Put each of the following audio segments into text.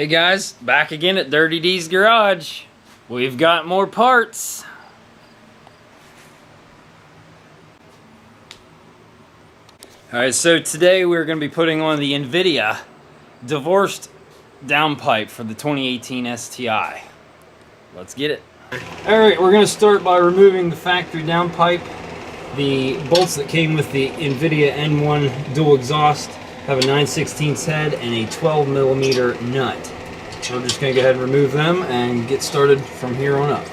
Hey guys, back again at Dirty D's Garage. We've got more parts. Alright, so today we're going to be putting on the NVIDIA divorced downpipe for the 2018 STI. Let's get it. Alright, we're going to start by removing the factory downpipe. The bolts that came with the NVIDIA N1 dual exhaust have a 9/16 head and a 12mm nut. So we're just going to go ahead and remove them and get started from here on up.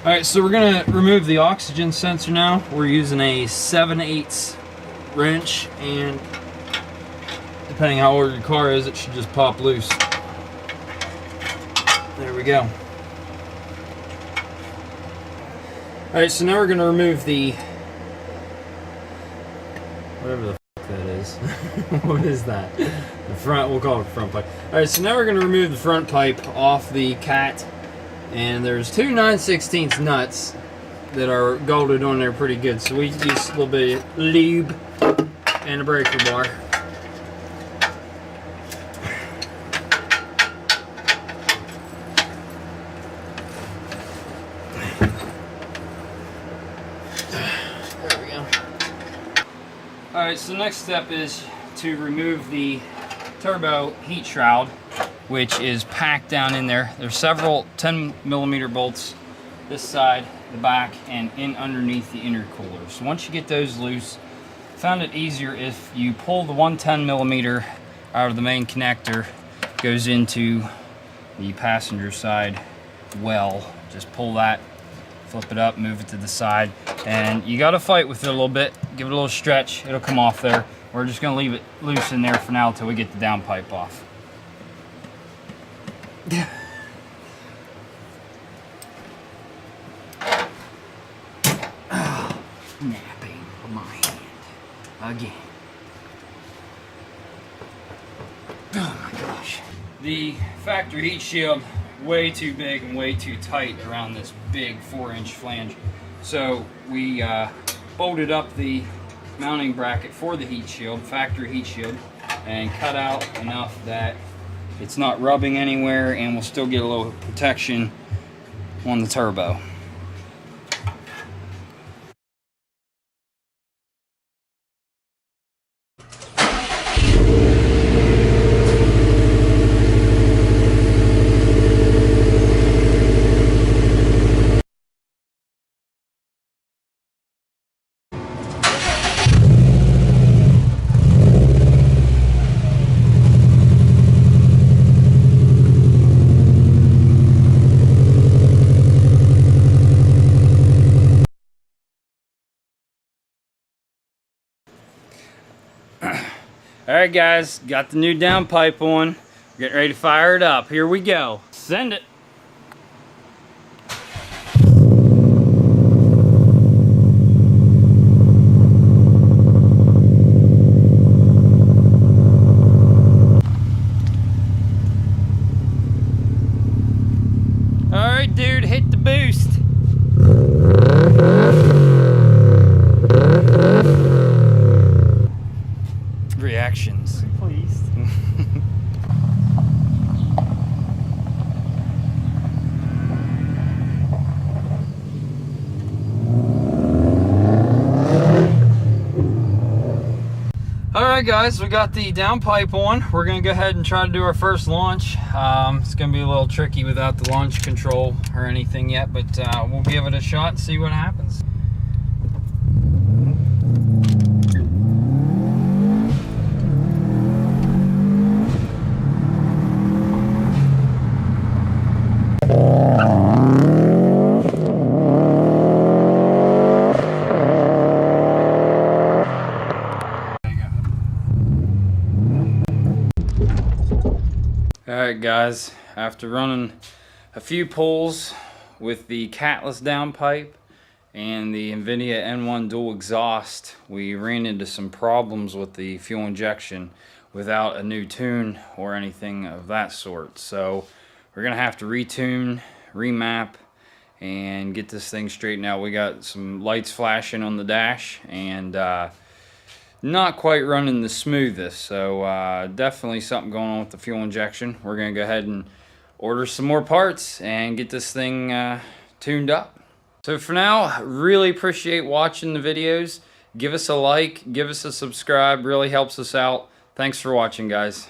Alright, so we're going to remove the oxygen sensor now. We're using a 7/8 wrench, and depending how old your car is, it should just pop loose. There we go. Alright, so now we're going to remove the whatever the fuck that is. What is that? The front, we'll call it the front pipe. Alright, so now we're going to remove the front pipe off the cat, and there's two 9/16 nuts that are golded on there pretty good, so we use a little bit of lube and a breaker bar. There we go. Alright, so the next step is to remove the turbo heat shroud, which is packed down in there. There's several 10mm bolts this side, the back, and in underneath the intercooler. So once you get those loose, I found it easier if you pull the 110mm out of the main connector, goes into the passenger side well. Just pull that, flip it up, move it to the side, and you got to fight with it a little bit. Give it a little stretch, it'll come off there. We're just going to leave it loose in there for now until we get the downpipe off. Napping my hand again. Oh my gosh. The factory heat shield, way too big and way too tight around this big 4-inch flange. So we bolted up the mounting bracket for the heat shield, factory heat shield, and cut out enough that it's not rubbing anywhere, and we'll still get a little protection on the turbo. Alright guys, got the new downpipe on. Getting ready to fire it up. Here we go. Send it. Alright dude, hit the boost. Reactions. Please. Alright guys, we got the downpipe on. We're going to go ahead and try to do our first launch. It's going to be a little tricky without the launch control or anything yet, but we'll give it a shot and see what happens. Alright guys, after running a few pulls with the catless downpipe and the NVIDIA N1 dual exhaust, we ran into some problems with the fuel injection without a new tune or anything of that sort. So we're going to have to retune, remap, and get this thing straightened out. We got some lights flashing on the dash, and not quite running the smoothest. So definitely something going on with the fuel injection. We're gonna go ahead and order some more parts and get this thing tuned up. So for now, really appreciate watching the videos. Give us a like, give us a subscribe, really helps us out. Thanks for watching, guys.